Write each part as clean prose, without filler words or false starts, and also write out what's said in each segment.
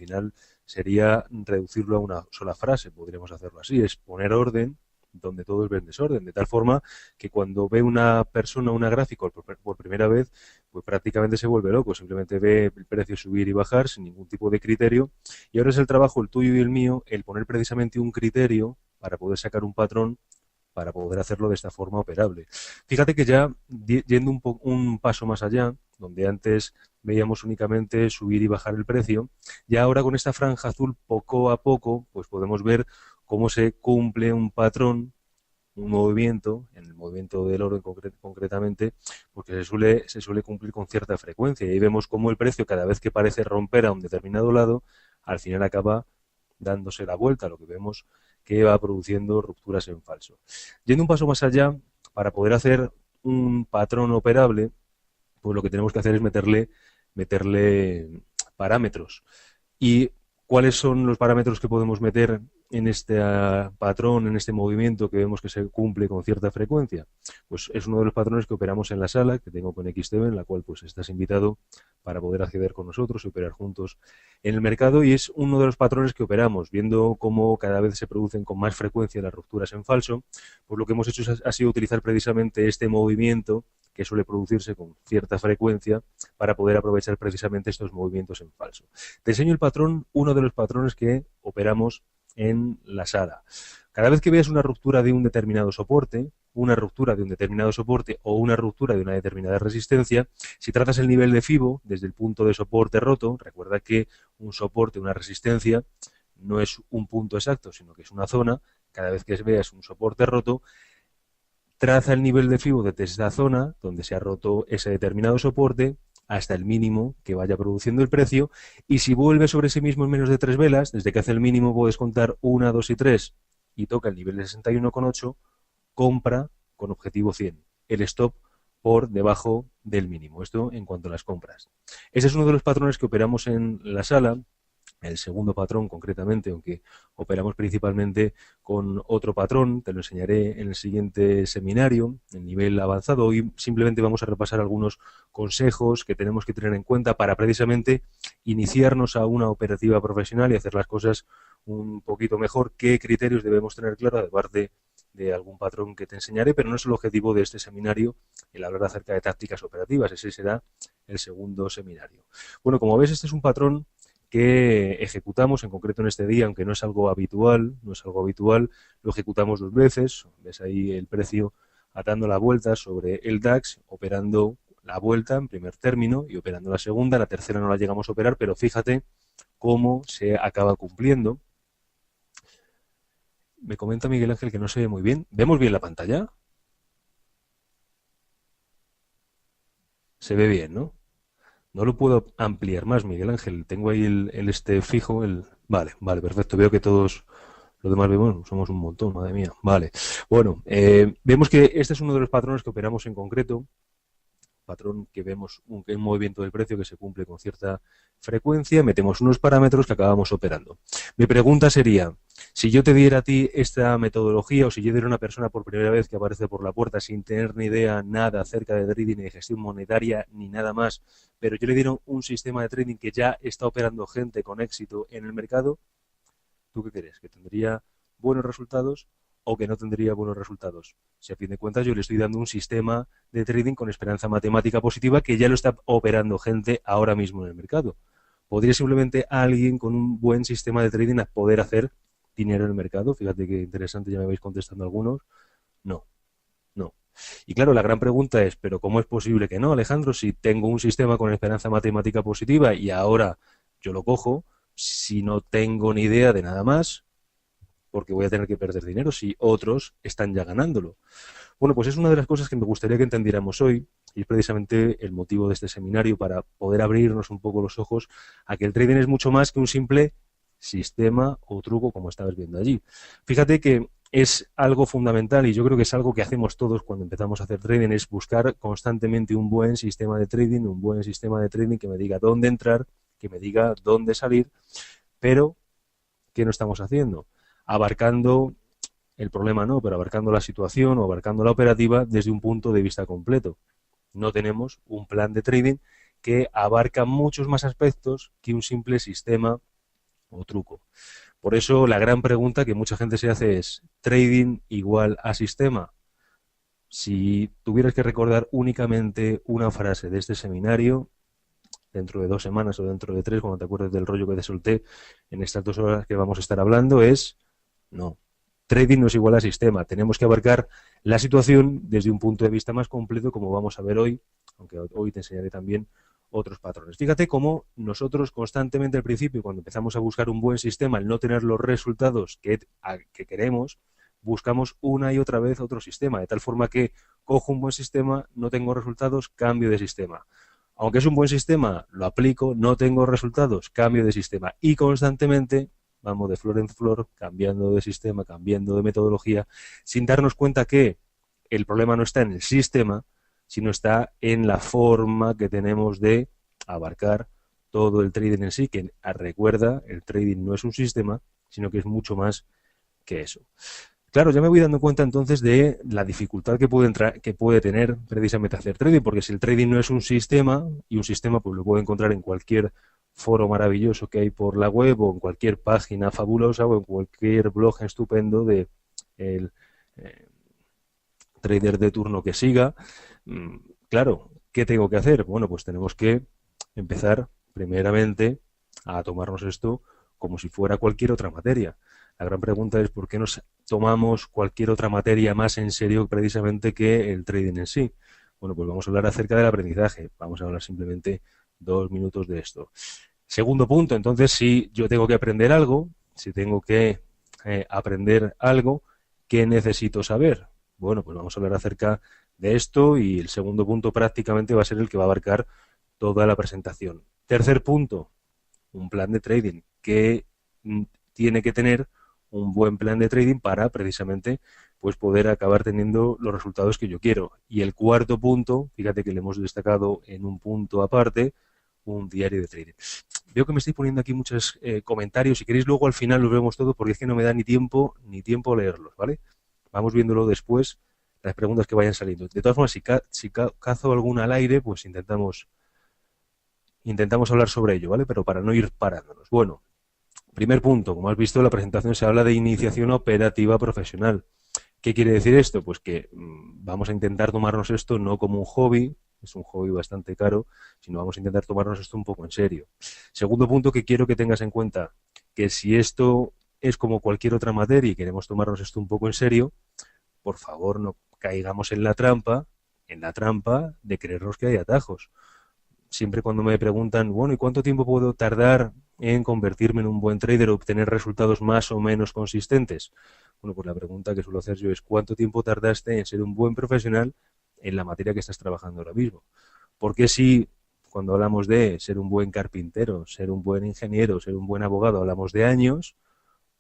final sería reducirlo a una sola frase, podríamos hacerlo así, es poner orden donde todos ven desorden, de tal forma que cuando ve una persona una gráfica por primera vez, pues prácticamente se vuelve loco, simplemente ve el precio subir y bajar sin ningún tipo de criterio, y ahora es el trabajo, el tuyo y el mío, el poner precisamente un criterio para poder sacar un patrón para poder hacerlo de esta forma operable. Fíjate que ya yendo un paso más allá, donde antes veíamos únicamente subir y bajar el precio, ya ahora con esta franja azul poco a poco pues podemos ver cómo se cumple un patrón, un movimiento, en el movimiento del oro concretamente, porque se suele cumplir con cierta frecuencia. Y ahí vemos cómo el precio, cada vez que parece romper a un determinado lado, al final acaba dándose la vuelta, lo que vemos que va produciendo rupturas en falso. Yendo un paso más allá, para poder hacer un patrón operable, pues lo que tenemos que hacer es meterle parámetros. ¿Y cuáles son los parámetros que podemos meter en este patrón, en este movimiento que vemos que se cumple con cierta frecuencia? Pues es uno de los patrones que operamos en la sala que tengo con XTB, en la cual pues estás invitado para poder acceder con nosotros y operar juntos en el mercado, y es uno de los patrones que operamos, viendo cómo cada vez se producen con más frecuencia las rupturas en falso. Pues lo que hemos hecho ha sido utilizar precisamente este movimiento que suele producirse con cierta frecuencia para poder aprovechar precisamente estos movimientos en falso. Te enseño el patrón, uno de los patrones que operamos en la sala. Cada vez que veas una ruptura de un determinado soporte, una ruptura de un determinado soporte o una ruptura de una determinada resistencia, si tratas el nivel de FIBO desde el punto de soporte roto, recuerda que un soporte, una resistencia, no es un punto exacto, sino que es una zona. Cada vez que veas un soporte roto, traza el nivel de FIBO desde esa zona donde se ha roto ese determinado soporte hasta el mínimo que vaya produciendo el precio, y si vuelve sobre sí mismo en menos de 3 velas, desde que hace el mínimo puedes contar 1, 2 y 3 y toca el nivel de 61,8, compra con objetivo 100, el stop por debajo del mínimo. Esto en cuanto a las compras. Ese es uno de los patrones que operamos en la sala. El segundo patrón concretamente, aunque operamos principalmente con otro patrón, te lo enseñaré en el siguiente seminario, en nivel avanzado. Hoy simplemente vamos a repasar algunos consejos que tenemos que tener en cuenta para precisamente iniciarnos a una operativa profesional y hacer las cosas un poquito mejor. ¿Qué criterios debemos tener claro, aparte de algún patrón que te enseñaré? Pero no es el objetivo de este seminario el hablar acerca de tácticas operativas, ese será el segundo seminario. Bueno, como ves, este es un patrón que ejecutamos en concreto en este día, aunque no es algo habitual, lo ejecutamos 2 veces. Ves ahí el precio atando la vuelta sobre el DAX, operando la vuelta en primer término y operando la segunda. La tercera no la llegamos a operar, pero fíjate cómo se acaba cumpliendo. Me comenta Miguel Ángel que no se ve muy bien. ¿Vemos bien la pantalla? Se ve bien, ¿no? No lo puedo ampliar más, Miguel Ángel. Tengo ahí el este fijo. Vale, perfecto. Veo que todos los demás vemos, somos un montón, madre mía. Vale. Bueno, vemos que este es uno de los patrones que operamos en concreto. Patrón que vemos un movimiento del precio que se cumple con cierta frecuencia. Metemos unos parámetros que acabamos operando. Mi pregunta sería, si yo te diera a ti esta metodología, o si yo diera a una persona por primera vez que aparece por la puerta sin tener ni idea nada acerca de trading ni de gestión monetaria ni nada más, pero yo le diera un sistema de trading que ya está operando gente con éxito en el mercado, ¿tú qué crees? ¿Que tendría buenos resultados o que no tendría buenos resultados? Si a fin de cuentas yo le estoy dando un sistema de trading con esperanza matemática positiva que ya lo está operando gente ahora mismo en el mercado. ¿Podría simplemente alguien con un buen sistema de trading poder hacer dinero en el mercado? Fíjate qué interesante, ya me vais contestando algunos. No, no. Y claro, la gran pregunta es, ¿pero cómo es posible que no, Alejandro? Si tengo un sistema con esperanza matemática positiva y ahora yo lo cojo, si no tengo ni idea de nada más, porque voy a tener que perder dinero si otros están ya ganándolo. Bueno, pues es una de las cosas que me gustaría que entendiéramos hoy, y es precisamente el motivo de este seminario, para poder abrirnos un poco los ojos a que el trading es mucho más que un simple sistema o truco como estabas viendo allí. Fíjate que es algo fundamental, y yo creo que es algo que hacemos todos cuando empezamos a hacer trading, es buscar constantemente un buen sistema de trading, que me diga dónde entrar, que me diga dónde salir, pero ¿qué no estamos haciendo? Abarcando el problema, no, pero abarcando la situación o abarcando la operativa desde un punto de vista completo. No tenemos un plan de trading que abarca muchos más aspectos que un simple sistema o truco. Por eso la gran pregunta que mucha gente se hace es, ¿trading igual a sistema? Si tuvieras que recordar únicamente una frase de este seminario, dentro de 2 semanas o dentro de 3, cuando te acuerdes del rollo que te solté en estas 2 horas que vamos a estar hablando, es no. Trading no es igual a sistema. Tenemos que abarcar la situación desde un punto de vista más completo, como vamos a ver hoy, aunque hoy te enseñaré también otros patrones. Fíjate cómo nosotros constantemente al principio, cuando empezamos a buscar un buen sistema, al no tener los resultados que queremos, buscamos una y otra vez otro sistema, de tal forma que cojo un buen sistema, no tengo resultados, cambio de sistema. Aunque es un buen sistema, lo aplico, no tengo resultados, cambio de sistema. Y constantemente vamos de flor en flor, cambiando de sistema, cambiando de metodología, sin darnos cuenta que el problema no está en el sistema, sino está en la forma que tenemos de abarcar todo el trading en sí, que recuerda, el trading no es un sistema, sino que es mucho más que eso. Claro, ya me voy dando cuenta entonces de la dificultad que puede tener precisamente hacer trading, porque si el trading no es un sistema, y un sistema pues lo puedo encontrar en cualquier foro maravilloso que hay por la web, o en cualquier página fabulosa, o en cualquier blog estupendo de el trader de turno que siga. Claro, ¿qué tengo que hacer? Bueno, pues tenemos que empezar primeramente a tomarnos esto como si fuera cualquier otra materia. La gran pregunta es ¿por qué nos tomamos cualquier otra materia más en serio precisamente que el trading en sí? Bueno, pues vamos a hablar acerca del aprendizaje. Vamos a hablar simplemente 2 minutos de esto. Segundo punto, entonces, si yo tengo que aprender algo, si tengo que aprender algo, ¿qué necesito saber? Bueno, pues vamos a hablar acerca de esto y el segundo punto prácticamente va a ser el que va a abarcar toda la presentación. Tercer punto, un plan de trading que tiene que tener un buen plan de trading para precisamente pues poder acabar teniendo los resultados que yo quiero. Y el cuarto punto, fíjate que le hemos destacado en un punto aparte, un diario de trading. Veo que me estoy poniendo aquí muchos comentarios. Si queréis luego al final los vemos todos porque es que no me da ni tiempo a leerlos, ¿vale? Vamos viéndolo después, las preguntas que vayan saliendo. De todas formas, si cazo alguna al aire, pues intentamos hablar sobre ello, ¿vale? Pero para no ir parándonos. Bueno, primer punto, como has visto en la presentación se habla de iniciación operativa profesional. ¿Qué quiere decir esto? Pues que vamos a intentar tomarnos esto no como un hobby, es un hobby bastante caro, sino vamos a intentar tomarnos esto un poco en serio. Segundo punto que quiero que tengas en cuenta, que si esto es como cualquier otra materia y queremos tomarnos esto un poco en serio, por favor no caigamos en la trampa de creernos que hay atajos. Siempre cuando me preguntan, bueno, ¿y cuánto tiempo puedo tardar en convertirme en un buen trader o obtener resultados más o menos consistentes? Bueno, pues la pregunta que suelo hacer yo es, ¿cuánto tiempo tardaste en ser un buen profesional en la materia que estás trabajando ahora mismo? Porque si cuando hablamos de ser un buen carpintero, ser un buen ingeniero, ser un buen abogado, hablamos de años,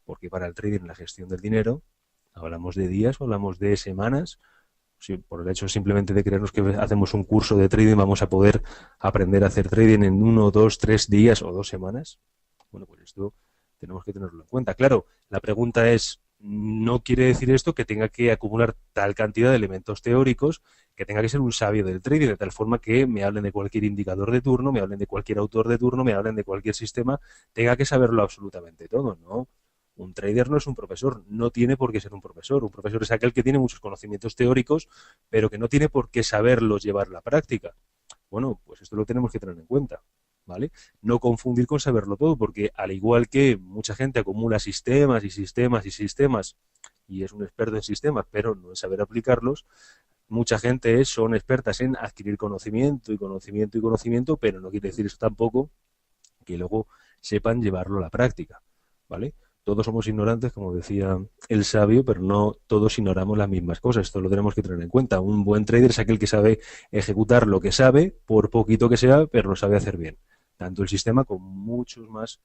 porque para el trading, la gestión del dinero, hablamos de días o hablamos de semanas. Sí, por el hecho simplemente de creernos que hacemos un curso de trading vamos a poder aprender a hacer trading en 1, 2, 3 días o 2 semanas. Bueno, pues esto tenemos que tenerlo en cuenta. Claro, la pregunta es, no quiere decir esto que tenga que acumular tal cantidad de elementos teóricos, que tenga que ser un sabio del trading, de tal forma que me hablen de cualquier indicador de turno, me hablen de cualquier autor de turno, me hablen de cualquier sistema, tenga que saberlo absolutamente todo, ¿no? Un trader no es un profesor, no tiene por qué ser un profesor. Un profesor es aquel que tiene muchos conocimientos teóricos, pero que no tiene por qué saberlos llevar a la práctica. Bueno, pues esto lo tenemos que tener en cuenta, ¿vale? No confundir con saberlo todo, porque al igual que mucha gente acumula sistemas y sistemas y sistemas, y es un experto en sistemas, pero no en saber aplicarlos, mucha gente son expertas en adquirir conocimiento y conocimiento y conocimiento, pero no quiere decir eso tampoco que luego sepan llevarlo a la práctica, ¿vale? Todos somos ignorantes, como decía el sabio, pero no todos ignoramos las mismas cosas. Esto lo tenemos que tener en cuenta. Un buen trader es aquel que sabe ejecutar lo que sabe, por poquito que sea, pero lo sabe hacer bien. Tanto el sistema como muchas más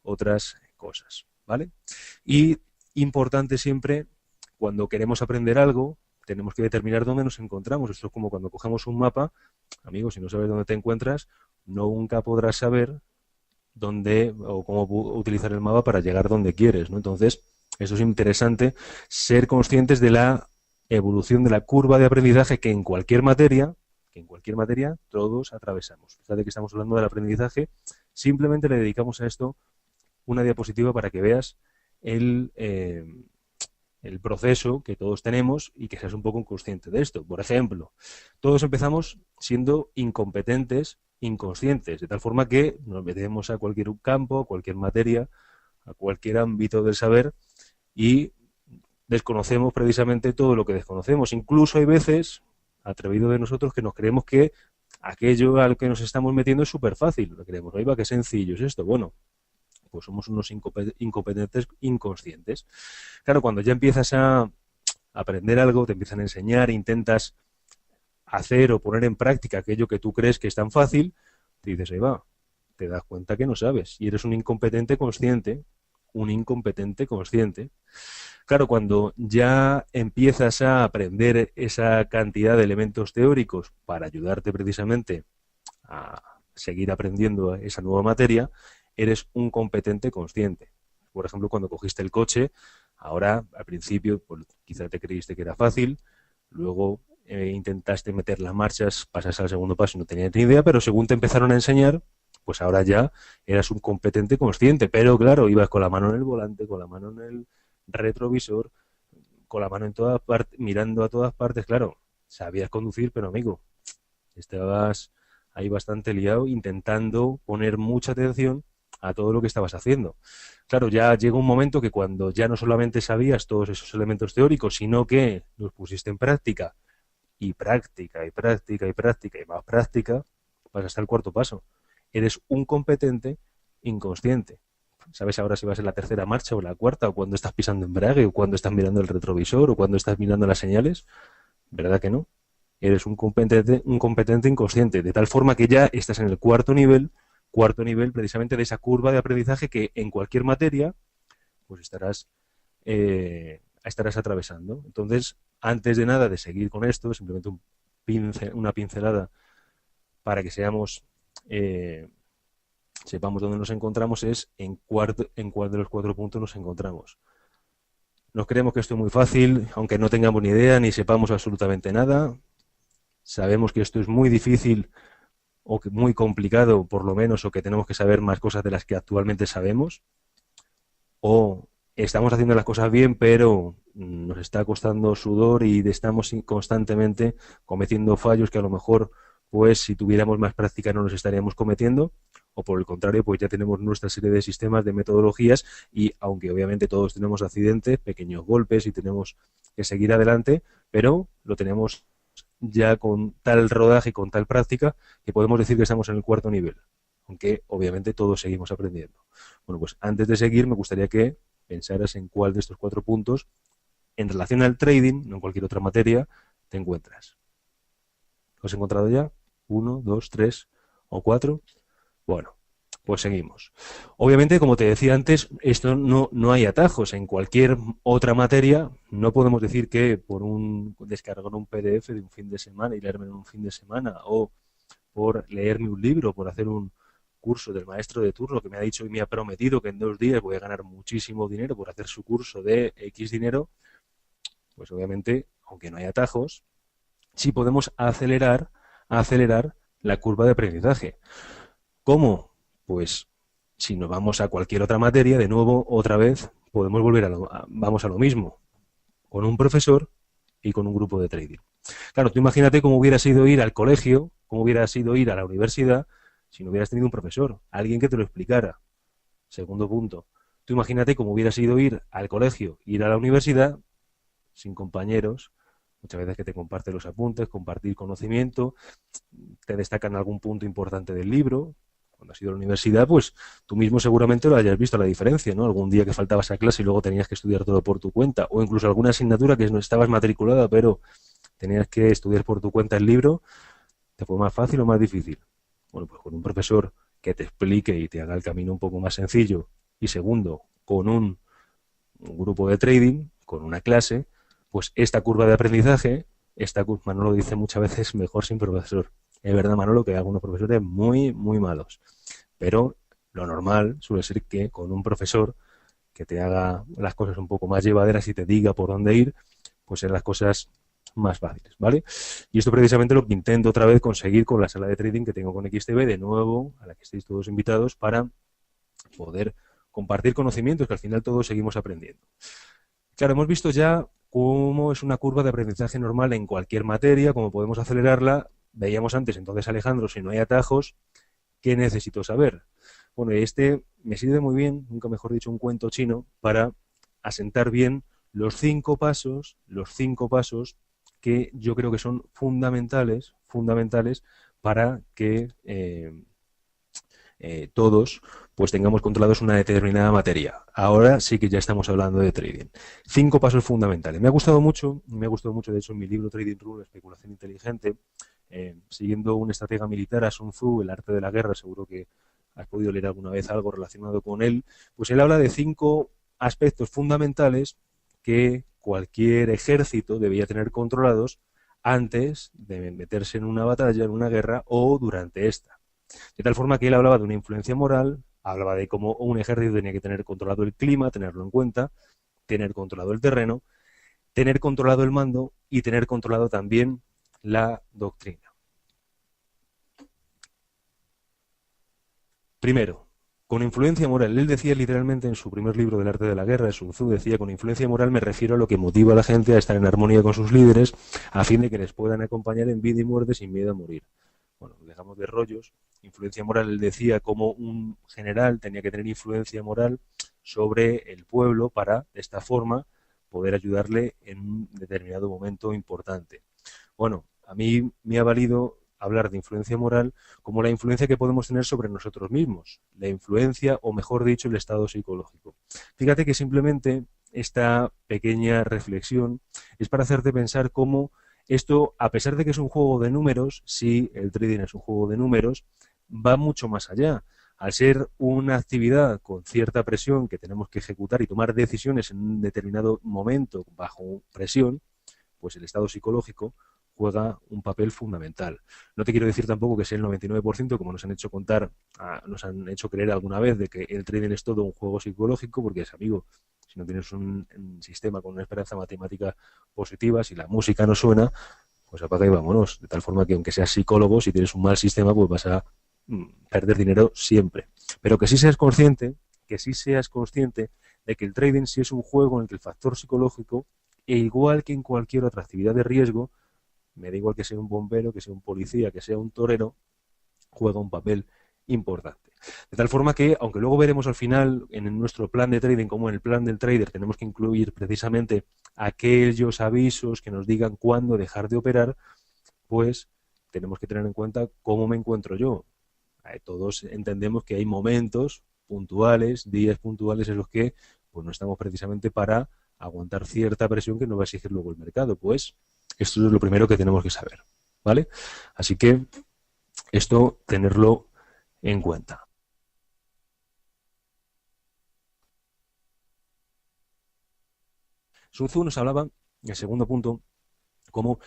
otras cosas, ¿vale? Y importante siempre, cuando queremos aprender algo, tenemos que determinar dónde nos encontramos. Esto es como cuando cogemos un mapa. Amigos, si no sabes dónde te encuentras, nunca podrás saber dónde o cómo utilizar el mapa para llegar donde quieres, ¿no? Entonces, eso es interesante, ser conscientes de la evolución de la curva de aprendizaje que en cualquier materia todos atravesamos. Fíjate que estamos hablando del aprendizaje, simplemente le dedicamos a esto una diapositiva para que veas el proceso que todos tenemos y que seas un poco consciente de esto. Por ejemplo, todos empezamos siendo incompetentes, inconscientes, de tal forma que nos metemos a cualquier campo, a cualquier materia, a cualquier ámbito del saber y desconocemos precisamente todo lo que desconocemos. Incluso hay veces, atrevido de nosotros, que nos creemos que aquello a lo que nos estamos metiendo es súper fácil. Lo creemos, oiga, qué sencillo es esto. Bueno, pues somos unos incompetentes inconscientes. Claro, cuando ya empiezas a aprender algo, te empiezan a enseñar, intentas hacer o poner en práctica aquello que tú crees que es tan fácil, te dices, ahí va, te das cuenta que no sabes y eres un incompetente consciente, un incompetente consciente. Claro, cuando ya empiezas a aprender esa cantidad de elementos teóricos para ayudarte precisamente a seguir aprendiendo esa nueva materia, eres un competente consciente. Por ejemplo, cuando cogiste el coche, ahora al principio pues, quizá te creíste que era fácil, luego intentaste meter las marchas, pasas al segundo paso y no tenías ni idea, pero según te empezaron a enseñar, pues ahora ya eras un competente consciente, pero claro, ibas con la mano en el volante, con la mano en el retrovisor, con la mano en todas partes, mirando a todas partes, claro, sabías conducir, pero amigo, estabas ahí bastante liado intentando poner mucha atención a todo lo que estabas haciendo. Claro, ya llega un momento que cuando ya no solamente sabías todos esos elementos teóricos, sino que los pusiste en práctica, y práctica, y práctica, y práctica, y más práctica, pasas al cuarto paso. Eres un competente inconsciente. ¿Sabes ahora si vas en la tercera marcha o en la cuarta, o cuando estás pisando embrague, o cuando estás mirando el retrovisor, o cuando estás mirando las señales? ¿Verdad que no? Eres un competente inconsciente, de tal forma que ya estás en el cuarto nivel precisamente de esa curva de aprendizaje que en cualquier materia pues estarás atravesando. Entonces, antes de nada de seguir con esto, simplemente una pincelada para que sepamos dónde nos encontramos, es en cuál de los 4 puntos nos encontramos. Nos creemos que esto es muy fácil, aunque no tengamos ni idea ni sepamos absolutamente nada. Sabemos que esto es muy difícil o que muy complicado, por lo menos, o que tenemos que saber más cosas de las que actualmente sabemos. O estamos haciendo las cosas bien, pero nos está costando sudor y estamos constantemente cometiendo fallos que a lo mejor, pues, si tuviéramos más práctica no los estaríamos cometiendo. O por el contrario, pues ya tenemos nuestra serie de sistemas, de metodologías y aunque obviamente todos tenemos accidentes, pequeños golpes y tenemos que seguir adelante, pero lo tenemos ya con tal rodaje y con tal práctica que podemos decir que estamos en el cuarto nivel, aunque obviamente todos seguimos aprendiendo. Bueno, pues antes de seguir me gustaría que pensaras en cuál de estos 4 puntos en relación al trading, no en cualquier otra materia, te encuentras. ¿Lo has encontrado ya? 1, 2, 3 o 4. Bueno, pues seguimos. Obviamente, como te decía antes, esto no hay atajos. En cualquier otra materia no podemos decir que por descargar un PDF de un fin de semana y leerme en un fin de semana o por leerme un libro, por hacer un curso del maestro de turno que me ha dicho y me ha prometido que en 2 días voy a ganar muchísimo dinero por hacer su curso de X dinero, pues obviamente, aunque no hay atajos, sí podemos acelerar la curva de aprendizaje. ¿Cómo? Pues si nos vamos a cualquier otra materia, de nuevo, otra vez, podemos volver vamos a lo mismo, con un profesor y con un grupo de trading. Claro, tú imagínate cómo hubiera sido ir al colegio, cómo hubiera sido ir a la universidad si no hubieras tenido un profesor, alguien que te lo explicara. Segundo punto, tú imagínate cómo hubiera sido ir al colegio, ir a la universidad sin compañeros, muchas veces que te comparten los apuntes, compartir conocimiento, te destacan algún punto importante del libro. Cuando has ido a la universidad, pues tú mismo seguramente lo hayas visto la diferencia, ¿no? Algún día que faltabas a clase y luego tenías que estudiar todo por tu cuenta, o incluso alguna asignatura que no estabas matriculada, pero tenías que estudiar por tu cuenta el libro, ¿te fue más fácil o más difícil? Bueno, pues con un profesor que te explique y te haga el camino un poco más sencillo, y segundo, con un grupo de trading, con una clase, pues esta curva de aprendizaje, Manolo dice muchas veces mejor sin profesor. Es verdad, Manolo, que hay algunos profesores muy, muy malos. Pero lo normal suele ser que con un profesor que te haga las cosas un poco más llevaderas y te diga por dónde ir, pues sean las cosas más fáciles, ¿vale? Y esto precisamente lo que intento otra vez conseguir con la sala de trading que tengo con XTB, de nuevo, a la que estéis todos invitados, para poder compartir conocimientos, que al final todos seguimos aprendiendo. Claro, hemos visto ya cómo es una curva de aprendizaje normal en cualquier materia, cómo podemos acelerarla. Veíamos antes, entonces, Alejandro, si no hay atajos, ¿qué necesito saber? Bueno, este me sirve muy bien, nunca mejor dicho, un cuento chino, para asentar bien los cinco pasos que yo creo que son fundamentales para que todos pues tengamos controlados una determinada materia. Ahora sí que ya estamos hablando de trading. 5 pasos fundamentales. Me ha gustado mucho, de hecho, en mi libro Trading Rule, Especulación Inteligente, siguiendo un estratega militar, a Sun Tzu, El arte de la guerra, seguro que has podido leer alguna vez algo relacionado con él, pues él habla de 5 aspectos fundamentales que cualquier ejército debía tener controlados antes de meterse en una batalla, en una guerra o durante esta. De tal forma que él hablaba de una influencia moral, hablaba de cómo un ejército tenía que tener controlado el clima, tenerlo en cuenta, tener controlado el terreno, tener controlado el mando y tener controlado también la doctrina. Primero, con influencia moral. Él decía literalmente en su primer libro del arte de la guerra, Sun Tzu decía, con influencia moral me refiero a lo que motiva a la gente a estar en armonía con sus líderes a fin de que les puedan acompañar en vida y muerte sin miedo a morir. Bueno, dejamos de rollos. Influencia moral, él decía como un general tenía que tener influencia moral sobre el pueblo para, de esta forma, poder ayudarle en un determinado momento importante. Bueno, a mí me ha valido hablar de influencia moral como la influencia que podemos tener sobre nosotros mismos, la influencia, o mejor dicho, el estado psicológico. Fíjate que simplemente esta pequeña reflexión es para hacerte pensar cómo esto, a pesar de que es un juego de números, sí, el trading es un juego de números, va mucho más allá. Al ser una actividad con cierta presión que tenemos que ejecutar y tomar decisiones en un determinado momento bajo presión, pues el estado psicológico juega un papel fundamental. No te quiero decir tampoco que sea el 99%, como nos han hecho contar, nos han hecho creer alguna vez de que el trading es todo un juego psicológico, porque es, amigo, si no tienes un sistema con una esperanza matemática positiva, si la música no suena, pues apaga y vámonos. De tal forma que aunque seas psicólogo, si tienes un mal sistema, pues vas a perder dinero siempre. Pero que sí seas consciente de que el trading sí es un juego en el que el factor psicológico, e igual que en cualquier otra actividad de riesgo, me da igual que sea un bombero, que sea un policía, que sea un torero, juega un papel importante. De tal forma que, aunque luego veremos al final en nuestro plan de trading, como en el plan del trader tenemos que incluir precisamente aquellos avisos que nos digan cuándo dejar de operar, pues tenemos que tener en cuenta cómo me encuentro yo. Todos entendemos que hay momentos puntuales, días puntuales en los que pues no estamos precisamente para aguantar cierta presión que nos va a exigir luego el mercado. Pues esto es lo primero que tenemos que saber, ¿vale? Así que esto tenerlo en cuenta. Sun Tzu nos hablaba, en el segundo punto, como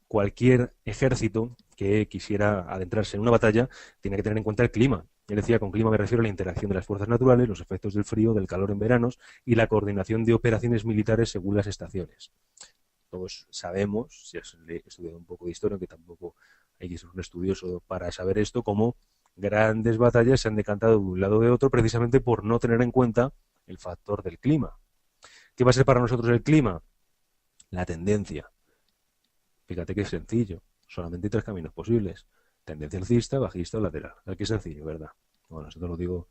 cualquier ejército que quisiera adentrarse en una batalla tiene que tener en cuenta el clima. Él decía, con clima me refiero a la interacción de las fuerzas naturales, los efectos del frío, del calor en veranos y la coordinación de operaciones militares según las estaciones. Todos sabemos, si has estudiado un poco de historia, que tampoco hay que ser un estudioso para saber esto, como grandes batallas se han decantado de un lado o de otro precisamente por no tener en cuenta el factor del clima. ¿Qué va a ser para nosotros el clima? La tendencia. Fíjate que es sencillo. Solamente hay 3 caminos posibles. Tendencia alcista, bajista o lateral. Qué sencillo, ¿verdad? Bueno, eso te lo digo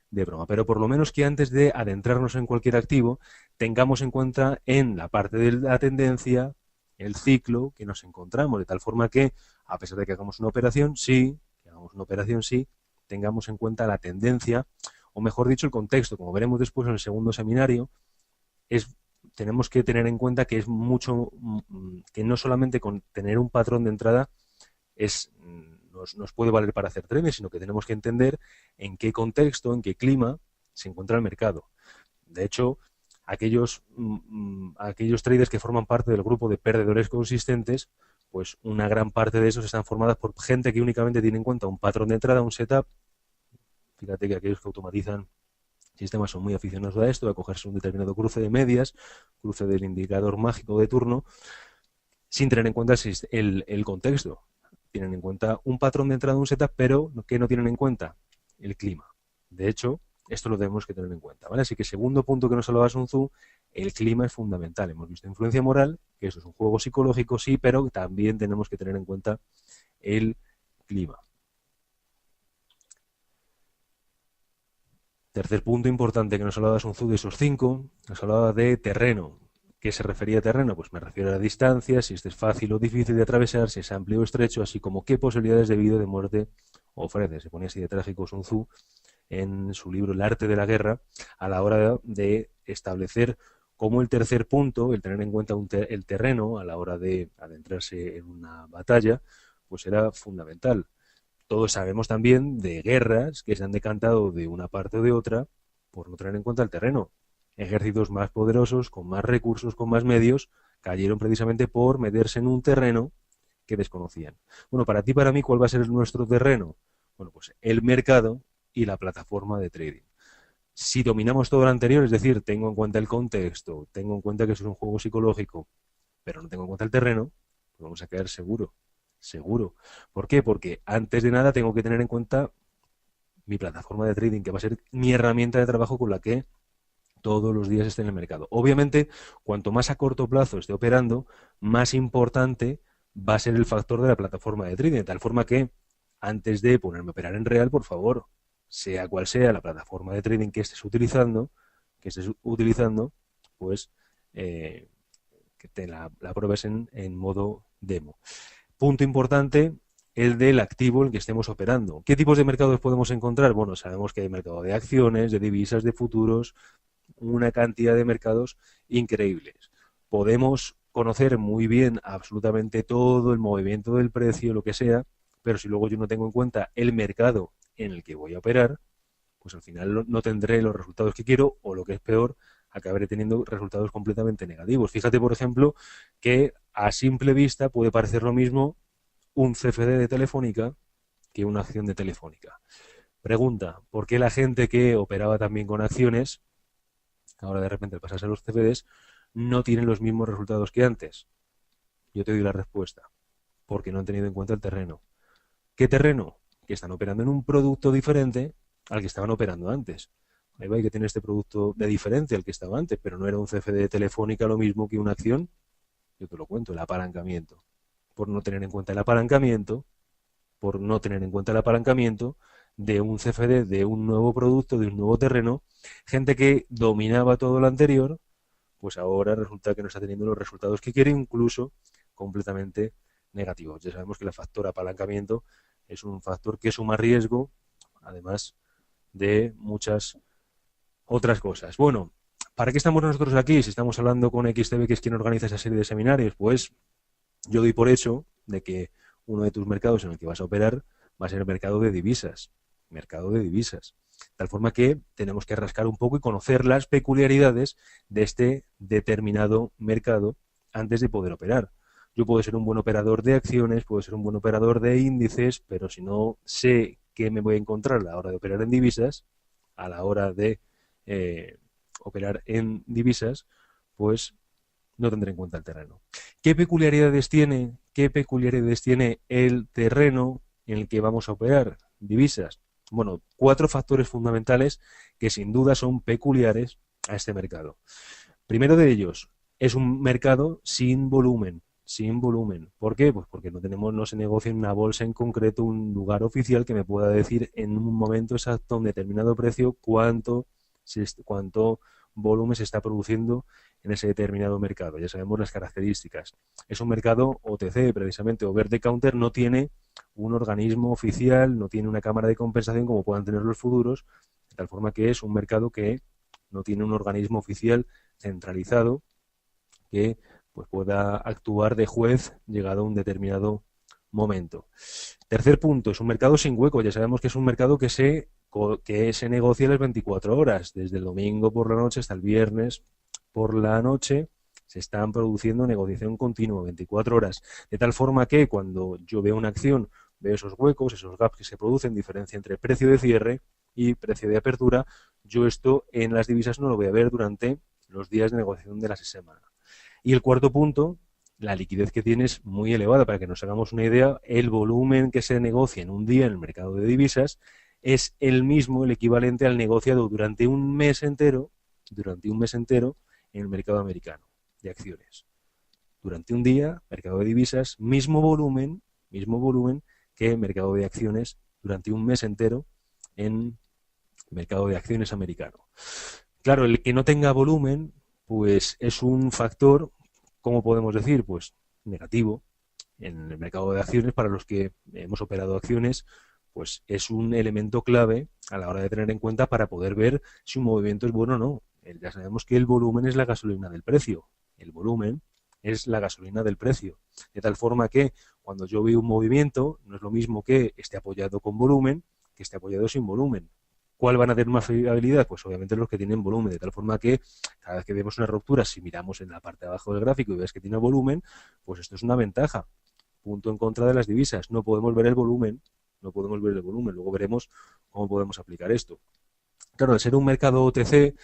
de broma. Pero por lo menos que antes de adentrarnos en cualquier activo, tengamos en cuenta en la parte de la tendencia el ciclo que nos encontramos. De tal forma que, a pesar de que hagamos una operación, sí, tengamos en cuenta la tendencia, o mejor dicho, el contexto. Como veremos después en el segundo seminario, tenemos que tener en cuenta que es mucho, que no solamente con tener un patrón de entrada nos puede valer para hacer trading, sino que tenemos que entender en qué contexto, en qué clima se encuentra el mercado. De hecho, aquellos traders que forman parte del grupo de perdedores consistentes, pues una gran parte de esos están formadas por gente que únicamente tiene en cuenta un patrón de entrada, un setup. Fíjate que aquellos que automatizan sistemas son muy aficionados a esto, a cogerse un determinado cruce de medias, cruce del indicador mágico de turno, sin tener en cuenta el contexto. Tienen en cuenta un patrón de entrada, un setup, pero que no tienen en cuenta el clima. De hecho, Esto lo tenemos que tener en cuenta, ¿vale? Así que segundo punto que nos hablaba Sun Tzu, el clima es fundamental. Hemos visto influencia moral, que eso es un juego psicológico, sí, pero también tenemos que tener en cuenta el clima. Tercer punto importante que nos hablaba Sun Tzu de esos 5, nos hablaba de terreno. ¿Qué se refería a terreno? Pues me refiero a la distancia, si este es fácil o difícil de atravesar, si es amplio o estrecho, así como qué posibilidades de vida o de muerte ofrece. Se ponía así de trágico Sun Tzu en su libro El arte de la guerra, a la hora de establecer cómo el tercer punto, el tener en cuenta el terreno a la hora de adentrarse en una batalla, pues era fundamental. Todos sabemos también de guerras que se han decantado de una parte o de otra por no tener en cuenta el terreno. Ejércitos más poderosos, con más recursos, con más medios, cayeron precisamente por meterse en un terreno que desconocían. Bueno, para ti, para mí, ¿cuál va a ser nuestro terreno? Bueno, pues el mercado y la plataforma de trading. Si dominamos todo lo anterior, es decir, tengo en cuenta el contexto, tengo en cuenta que eso es un juego psicológico, pero no tengo en cuenta el terreno, pues vamos a quedar seguro. Seguro. ¿Por qué? Porque antes de nada tengo que tener en cuenta mi plataforma de trading, que va a ser mi herramienta de trabajo con la que todos los días esté en el mercado. Obviamente, cuanto más a corto plazo esté operando, más importante va a ser el factor de la plataforma de trading, de tal forma que antes de ponerme a operar en real, por favor, sea cual sea la plataforma de trading que estés utilizando, pues que te la pruebes en modo demo. Punto importante, el del activo en el que estemos operando. ¿Qué tipos de mercados podemos encontrar? Bueno, sabemos que hay mercado de acciones, de divisas, de futuros, una cantidad de mercados increíbles. Podemos conocer muy bien absolutamente todo el movimiento del precio, lo que sea, pero si luego yo no tengo en cuenta el mercado en el que voy a operar, pues al final no tendré los resultados que quiero o, lo que es peor, acabaré teniendo resultados completamente negativos. Fíjate, por ejemplo, que a simple vista puede parecer lo mismo un CFD de Telefónica que una acción de Telefónica. Pregunta, ¿por qué la gente que operaba también con acciones, ahora de repente al pasarse a los CFDs, no tienen los mismos resultados que antes? Yo te doy la respuesta. Porque no han tenido en cuenta el terreno. ¿Qué terreno? Que están operando en un producto diferente al que estaban operando antes. Ahí va, que tiene este producto de diferencia al que estaba antes, pero no era un CFD de Telefónica lo mismo que una acción. Yo te lo cuento, el apalancamiento. Por no tener en cuenta el apalancamiento, de un CFD, de un nuevo producto, de un nuevo terreno, gente que dominaba todo lo anterior, pues ahora resulta que no está teniendo los resultados que quiere, incluso completamente negativos. Ya sabemos que el factor apalancamiento es un factor que suma riesgo, además de muchas otras cosas. Bueno, ¿para qué estamos nosotros aquí? Si estamos hablando con XTB, que es quien organiza esa serie de seminarios, pues yo doy por hecho de que uno de tus mercados en el que vas a operar va a ser el mercado de divisas. Mercado de divisas. De tal forma que tenemos que rascar un poco y conocer las peculiaridades de este determinado mercado antes de poder operar. Yo puedo ser un buen operador de acciones, puedo ser un buen operador de índices, pero si no sé qué me voy a encontrar a la hora de operar en divisas, a la hora de operar en divisas, pues no tendré en cuenta el terreno. ¿Qué peculiaridades tiene? ¿Qué peculiaridades tiene el terreno en el que vamos a operar? Divisas. Bueno, 4 factores fundamentales que sin duda son peculiares a este mercado. Primero de ellos, es un mercado sin volumen. Sin volumen. ¿Por qué? Pues porque no se negocia en una bolsa en concreto, un lugar oficial que me pueda decir en un momento exacto, a un determinado precio, cuánto volumen se está produciendo en ese determinado mercado. Ya sabemos las características. Es un mercado OTC, precisamente, over the counter, no tiene un organismo oficial, no tiene una cámara de compensación como puedan tener los futuros, de tal forma que es un mercado que no tiene un organismo oficial centralizado que pues pueda actuar de juez llegado a un determinado momento. Tercer punto, es un mercado sin hueco. Ya sabemos que es un mercado que se negocia las 24 horas, desde el domingo por la noche hasta el viernes por la noche. Se están produciendo negociación continua, 24 horas, de tal forma que cuando yo veo una acción, veo esos huecos, esos gaps que se producen, diferencia entre precio de cierre y precio de apertura. Yo esto en las divisas no lo voy a ver durante los días de negociación de la semana. Y el cuarto punto, la liquidez que tiene es muy elevada. Para que nos hagamos una idea, el volumen que se negocia en un día en el mercado de divisas es el mismo, el equivalente al negociado durante un mes entero, en el mercado americano de acciones. Durante un día, mercado de divisas, mismo volumen que mercado de acciones durante un mes entero en mercado de acciones americano. Claro, el que no tenga volumen, pues es un factor, ¿cómo podemos decir? Pues negativo en el mercado de acciones. Para los que hemos operado acciones, pues es un elemento clave a la hora de tener en cuenta para poder ver si un movimiento es bueno o no. Ya sabemos que el volumen es la gasolina del precio. El volumen es la gasolina del precio. De tal forma que cuando yo veo un movimiento, no es lo mismo que esté apoyado con volumen que esté apoyado sin volumen. ¿Cuál van a tener más fiabilidad? Pues obviamente los que tienen volumen, de tal forma que cada vez que vemos una ruptura, si miramos en la parte de abajo del gráfico y ves que tiene volumen, pues esto es una ventaja. Punto en contra de las divisas. No podemos ver el volumen, luego veremos cómo podemos aplicar esto. Claro, al ser un mercado OTC,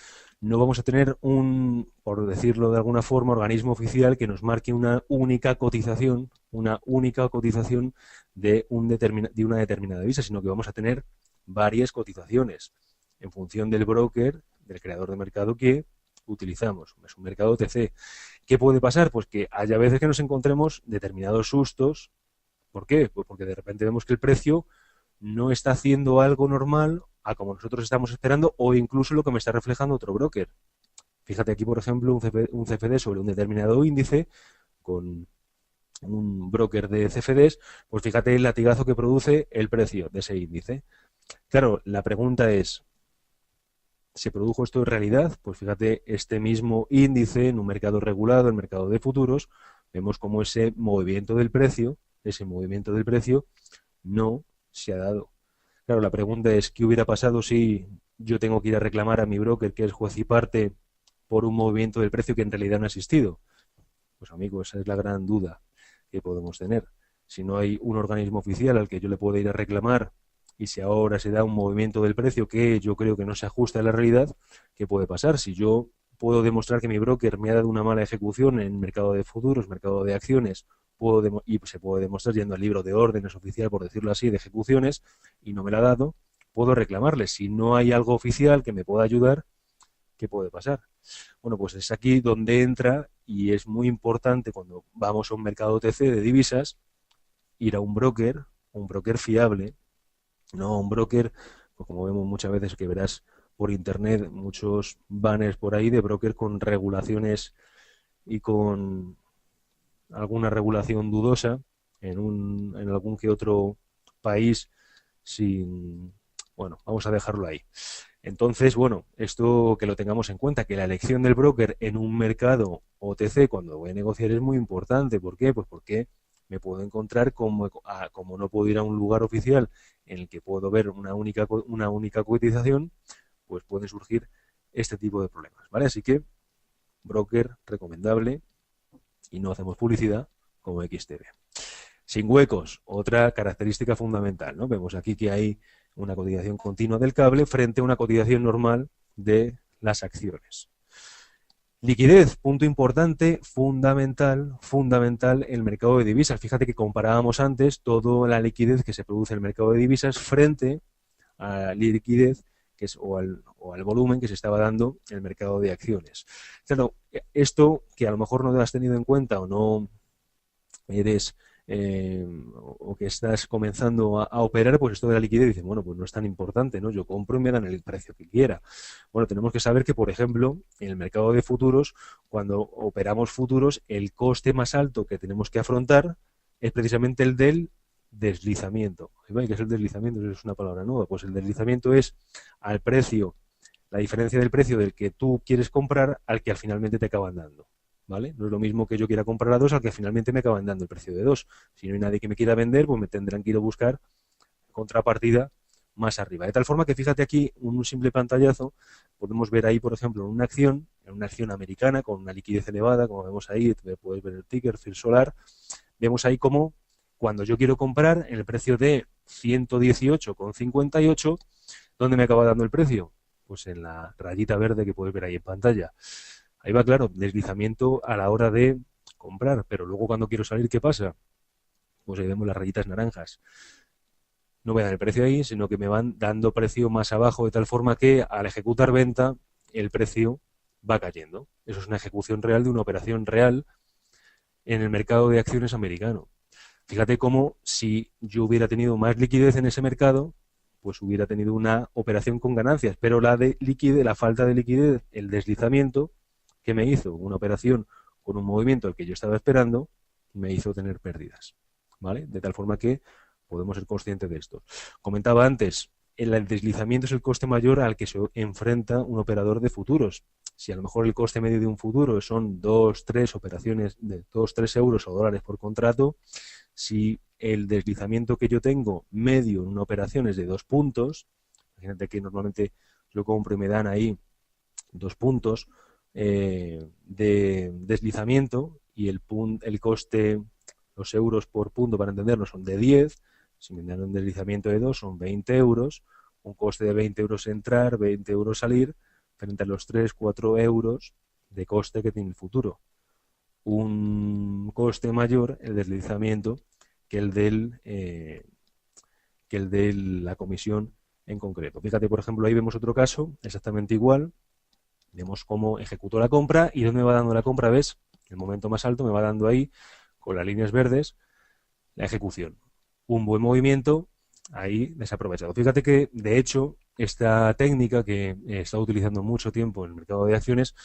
no vamos a tener un, por decirlo de alguna forma, organismo oficial que nos marque una única cotización de una determinada divisa, sino que vamos a tener varias cotizaciones en función del broker, del creador de mercado que utilizamos. Es un mercado OTC. ¿Qué puede pasar? Pues que haya veces que nos encontremos determinados sustos. ¿Por qué? Pues porque de repente vemos que el precio no está haciendo algo normal a como nosotros estamos esperando, o incluso lo que me está reflejando otro broker. Fíjate aquí, por ejemplo, un CFD sobre un determinado índice con un broker de CFDs, pues fíjate el latigazo que produce el precio de ese índice. Claro, la pregunta es, ¿se produjo esto en realidad? Pues fíjate, este mismo índice en un mercado regulado, el mercado de futuros, vemos como ese movimiento del precio no se ha dado. Claro, la pregunta es, ¿qué hubiera pasado si yo tengo que ir a reclamar a mi broker, que es juez y parte, por un movimiento del precio que en realidad no ha existido? Pues amigo, esa es la gran duda que podemos tener. Si no hay un organismo oficial al que yo le pueda ir a reclamar, y si ahora se da un movimiento del precio que yo creo que no se ajusta a la realidad, ¿qué puede pasar? Si yo puedo demostrar que mi broker me ha dado una mala ejecución en mercado de futuros, mercado de acciones, y se puede demostrar yendo al libro de órdenes oficial, por decirlo así, de ejecuciones, y no me la ha dado, puedo reclamarle. Si no hay algo oficial que me pueda ayudar, ¿qué puede pasar? Bueno, pues es aquí donde entra, y es muy importante cuando vamos a un mercado OTC de divisas, ir a un broker fiable, no un broker, pues como vemos muchas veces que verás por internet muchos banners por ahí de broker con regulaciones y con alguna regulación dudosa en algún que otro país sin... Bueno, vamos a dejarlo ahí. Entonces, bueno, esto que lo tengamos en cuenta, que la elección del broker en un mercado OTC cuando voy a negociar es muy importante. ¿Por qué? Pues porque me puedo encontrar como no puedo ir a un lugar oficial en el que puedo ver una única cotización, pues pueden surgir este tipo de problemas, ¿vale? Así que, broker recomendable, y no hacemos publicidad, como XTB. Sin huecos, otra característica fundamental, ¿no? Vemos aquí que hay una cotización continua del cable frente a una cotización normal de las acciones. Liquidez, punto importante, fundamental, el mercado de divisas. Fíjate que comparábamos antes toda la liquidez que se produce en el mercado de divisas frente a la liquidez o al volumen que se estaba dando en el mercado de acciones. Claro, esto que a lo mejor no te has tenido en cuenta o no eres o que estás comenzando a operar, pues esto de la liquidez, dice, bueno, pues no es tan importante, ¿no? Yo compro y me dan el precio que quiera. Bueno, tenemos que saber que, por ejemplo, en el mercado de futuros, cuando operamos futuros, el coste más alto que tenemos que afrontar es precisamente el del deslizamiento. ¿Qué es el deslizamiento? Eso es una palabra nueva. Pues el deslizamiento es al precio, la diferencia del precio del que tú quieres comprar al que al finalmente te acaban dando. ¿Vale? No es lo mismo que yo quiera comprar a 2 al que finalmente me acaban dando el precio de 2. Si no hay nadie que me quiera vender, pues me tendrán que ir a buscar contrapartida más arriba. De tal forma que fíjate aquí, un simple pantallazo, podemos ver ahí, por ejemplo, en una acción americana con una liquidez elevada, como vemos ahí, puedes ver el ticker, First Solar, vemos ahí como cuando yo quiero comprar en el precio de 118,58, ¿dónde me acaba dando el precio? Pues en la rayita verde que puedes ver ahí en pantalla. Ahí va, claro, deslizamiento a la hora de comprar, pero luego cuando quiero salir, ¿qué pasa? Pues ahí vemos las rayitas naranjas. no me dan el precio ahí, sino que me van dando precio más abajo, de tal forma que al ejecutar venta el precio va cayendo. Eso es una ejecución real de una operación real en el mercado de acciones americano. Fíjate cómo si yo hubiera tenido más liquidez en ese mercado, pues hubiera tenido una operación con ganancias, pero la de liquidez, la falta de liquidez, el deslizamiento que me hizo una operación con un movimiento al que yo estaba esperando, me hizo tener pérdidas, ¿vale? De tal forma que podemos ser conscientes de esto. Comentaba antes, el deslizamiento es el coste mayor al que se enfrenta un operador de futuros. Si a lo mejor el coste medio de un futuro son 2, 3 operaciones de 2, 3 euros o dólares por contrato, si el deslizamiento que yo tengo medio en una operación es de 2 puntos, imagínate que normalmente yo compro y me dan ahí 2 puntos de deslizamiento y el coste, los euros por punto para entenderlo son de 10, si me dan un deslizamiento de 2 son 20 euros, un coste de 20 euros entrar, 20 euros salir, frente a los 3, 4 euros de coste que tiene el futuro. Un coste mayor el deslizamiento que el de la comisión en concreto. Fíjate, por ejemplo, ahí vemos otro caso exactamente igual. Vemos cómo ejecuto la compra y dónde me va dando la compra, ¿ves? El momento más alto me va dando ahí, con las líneas verdes, la ejecución. Un buen movimiento ahí desaprovechado. Fíjate que, de hecho, esta técnica que he estado utilizando mucho tiempo en el mercado de acciones,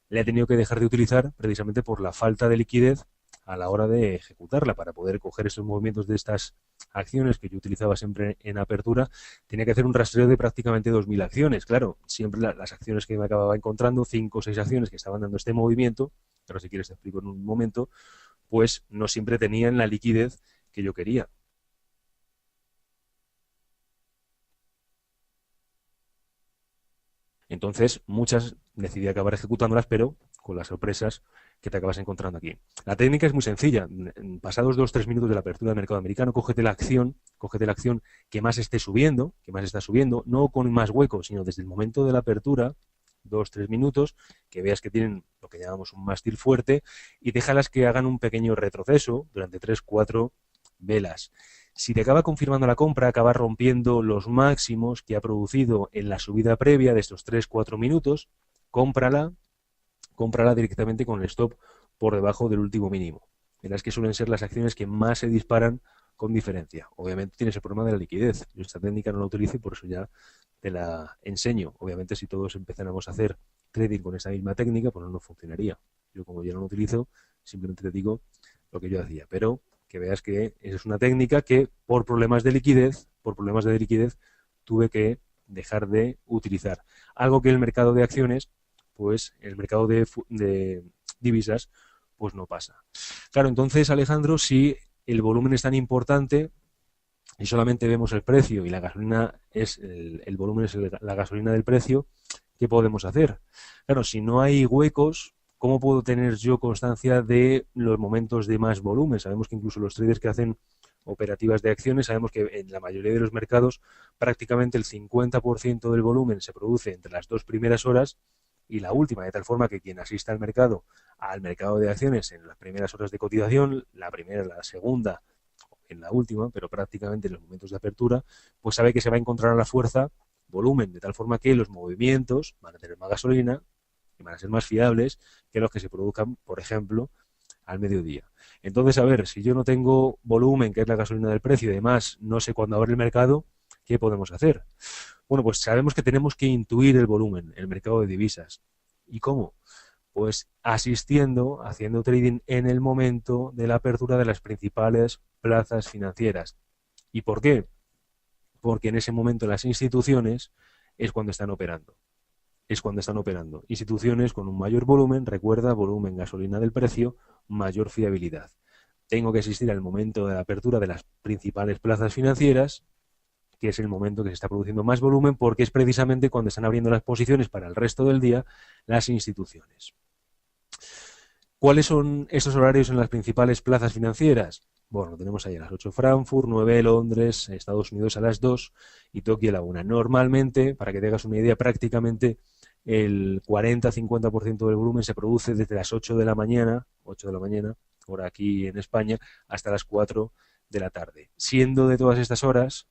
la he tenido que dejar de utilizar precisamente por la falta de liquidez a la hora de ejecutarla. Para poder coger esos movimientos de estas acciones que yo utilizaba siempre en apertura, tenía que hacer un rastreo de prácticamente 2.000 acciones. Claro, siempre las acciones que me acababa encontrando, 5 o 6 acciones que estaban dando este movimiento, pero si quieres te explico en un momento, pues no siempre tenían la liquidez que yo quería. Entonces, muchas decidí acabar ejecutándolas, pero con las sorpresas que te acabas encontrando aquí. La técnica es muy sencilla. Pasados 2 o 3 minutos de la apertura del mercado americano, cógete la acción que más esté subiendo, que más está subiendo, no con más huecos, sino desde el momento de la apertura, 2 o 3 minutos, que veas que tienen lo que llamamos un mástil fuerte, y déjalas que hagan un pequeño retroceso durante 3 o 4 velas. Si te acaba confirmando la compra, acaba rompiendo los máximos que ha producido en la subida previa de estos 3 o 4 minutos, cómprala directamente con el stop por debajo del último mínimo. Verás que suelen ser las acciones que más se disparan con diferencia. Obviamente tienes el problema de la liquidez. Yo esta técnica no la utilizo y por eso ya te la enseño. Obviamente si todos empezáramos a hacer trading con esa misma técnica, pues no funcionaría. Yo como ya no lo utilizo, simplemente te digo lo que yo hacía. Pero que veas que esa es una técnica que por problemas de liquidez, tuve que dejar de utilizar. Algo que el mercado de acciones, pues el mercado de divisas, pues no pasa. Claro, entonces, Alejandro, si el volumen es tan importante y solamente vemos el precio y la gasolina es el volumen es la gasolina del precio, ¿qué podemos hacer? Claro, si no hay huecos, ¿cómo puedo tener yo constancia de los momentos de más volumen? Sabemos que incluso los traders que hacen operativas de acciones, sabemos que en la mayoría de los mercados prácticamente el 50% del volumen se produce entre las 2 primeras horas y la última, de tal forma que quien asista al mercado de acciones en las primeras horas de cotización, la primera, la segunda, en la última, pero prácticamente en los momentos de apertura, pues sabe que se va a encontrar a la fuerza volumen, de tal forma que los movimientos van a tener más gasolina y van a ser más fiables que los que se produzcan, por ejemplo, al mediodía. Entonces, a ver, si yo no tengo volumen, que es la gasolina del precio, y además no sé cuándo abre el mercado, ¿qué podemos hacer? Bueno, pues sabemos que tenemos que intuir el volumen, el mercado de divisas. ¿Y cómo? Pues asistiendo, haciendo trading en el momento de la apertura de las principales plazas financieras. ¿Y por qué? Porque en ese momento las instituciones es cuando están operando. Instituciones con un mayor volumen, recuerda, volumen, gasolina del precio, mayor fiabilidad. Tengo que asistir al momento de la apertura de las principales plazas financieras, que es el momento que se está produciendo más volumen, porque es precisamente cuando están abriendo las posiciones para el resto del día las instituciones. ¿Cuáles son estos horarios en las principales plazas financieras? Bueno, tenemos ahí a las 8 Frankfurt, 9 Londres, Estados Unidos a las 2 y Tokio a la 1. Normalmente, para que tengas una idea, prácticamente el 40-50% del volumen se produce desde las 8 de la mañana, hora aquí en España, hasta las 4 de la tarde, siendo de todas estas horas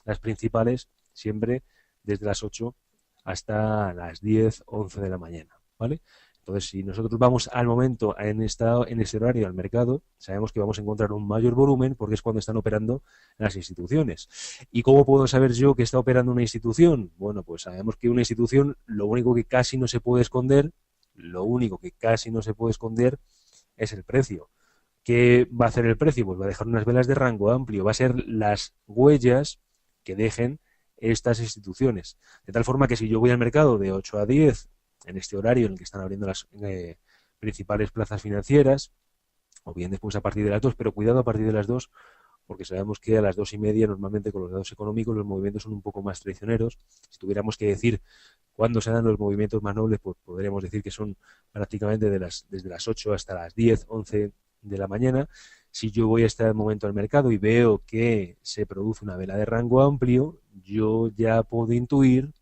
las principales siempre desde las 8 hasta las 10, 11 de la mañana, ¿vale? Entonces, si nosotros vamos al momento en este horario al mercado, sabemos que vamos a encontrar un mayor volumen porque es cuando están operando las instituciones. ¿Y cómo puedo saber yo que está operando una institución? Bueno, pues sabemos que una institución, lo único que casi no se puede esconder, es el precio. ¿Qué va a hacer el precio? Pues va a dejar unas velas de rango amplio, va a ser las huellas que dejen estas instituciones. De tal forma que si yo voy al mercado de 8 a 10, en este horario en el que están abriendo las principales plazas financieras, o bien después a partir de las 2, pero cuidado a partir de las 2, porque sabemos que a las 2:30 normalmente con los datos económicos los movimientos son un poco más traicioneros. Si tuviéramos que decir cuándo se dan los movimientos más nobles, pues podríamos decir que son prácticamente desde las 8 hasta las 10, 11 de la mañana. Si yo voy a este momento al mercado y veo que se produce una vela de rango amplio, yo ya puedo intuir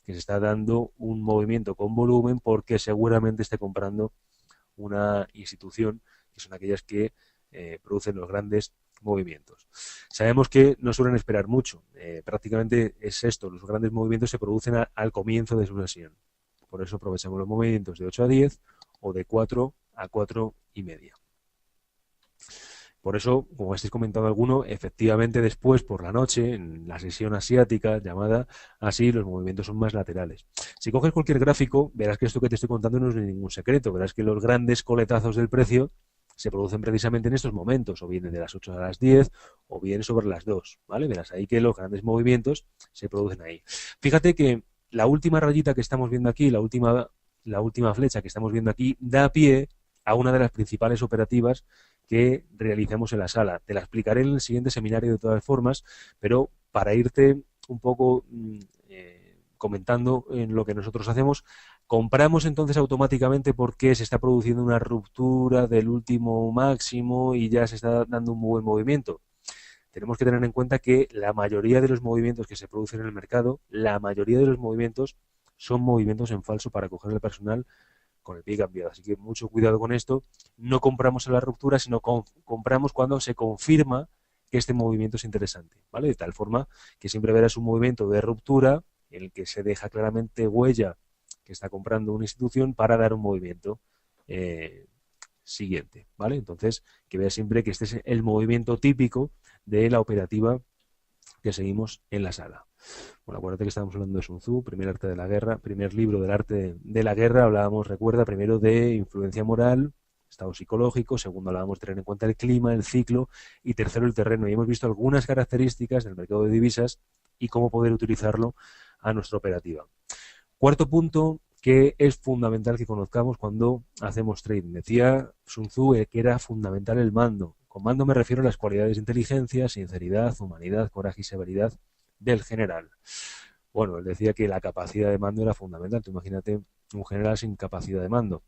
que se está dando un movimiento con volumen porque seguramente esté comprando una institución, que son aquellas que producen los grandes movimientos. Sabemos que no suelen esperar mucho, prácticamente es esto, los grandes movimientos se producen al comienzo de su sesión. Por eso aprovechamos los movimientos de 8 a 10 o de 4 a 4:30. Por eso, como estáis comentando alguno, efectivamente después por la noche, en la sesión asiática llamada así, los movimientos son más laterales. Si coges cualquier gráfico, verás que esto que te estoy contando no es ningún secreto. Verás que los grandes coletazos del precio se producen precisamente en estos momentos, o bien de las 8 a las 10, o bien sobre las 2, ¿vale? Verás ahí que los grandes movimientos se producen ahí. Fíjate que la última rayita que estamos viendo aquí, la última flecha que estamos viendo aquí, da pie a una de las principales operativas que realicemos en la sala. Te la explicaré en el siguiente seminario de todas formas, pero para irte un poco comentando en lo que nosotros hacemos, compramos entonces automáticamente porque se está produciendo una ruptura del último máximo y ya se está dando un buen movimiento. Tenemos que tener en cuenta que la mayoría de los movimientos que se producen en el mercado, la mayoría de los movimientos son movimientos en falso para coger el personal con el pie cambiado. Así que mucho cuidado con esto. No compramos en la ruptura, sino compramos cuando se confirma que este movimiento es interesante, ¿vale? De tal forma que siempre verás un movimiento de ruptura en el que se deja claramente huella que está comprando una institución para dar un movimiento siguiente, ¿vale? Entonces, que veas siempre que este es el movimiento típico de la operativa que seguimos en la sala. Bueno, acuérdate que estábamos hablando de Sun Tzu, primer arte de la guerra, primer libro del arte de la guerra, hablábamos, recuerda, primero de influencia moral, estado psicológico, segundo hablábamos de tener en cuenta el clima, el ciclo, y tercero el terreno. Y hemos visto algunas características del mercado de divisas y cómo poder utilizarlo a nuestra operativa. Cuarto punto, que es fundamental que conozcamos cuando hacemos trading. Decía Sun Tzu que era fundamental el mando. Con mando me refiero a las cualidades de inteligencia, sinceridad, humanidad, coraje y severidad del general. Bueno, él decía que la capacidad de mando era fundamental. Tú imagínate un general sin capacidad de mando.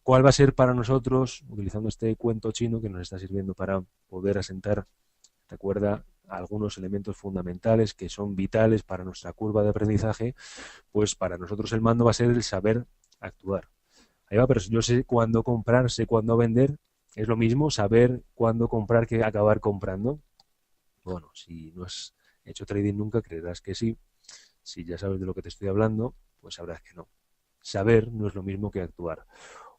¿Cuál va a ser para nosotros, utilizando este cuento chino que nos está sirviendo para poder asentar, recuerda, algunos elementos fundamentales que son vitales para nuestra curva de aprendizaje? Pues para nosotros el mando va a ser el saber actuar. Ahí va, pero yo sé cuándo comprar, sé cuándo vender. ¿Es lo mismo saber cuándo comprar que acabar comprando? Bueno, si no has hecho trading nunca, creerás que sí. Si ya sabes de lo que te estoy hablando, pues sabrás que no. Saber no es lo mismo que actuar.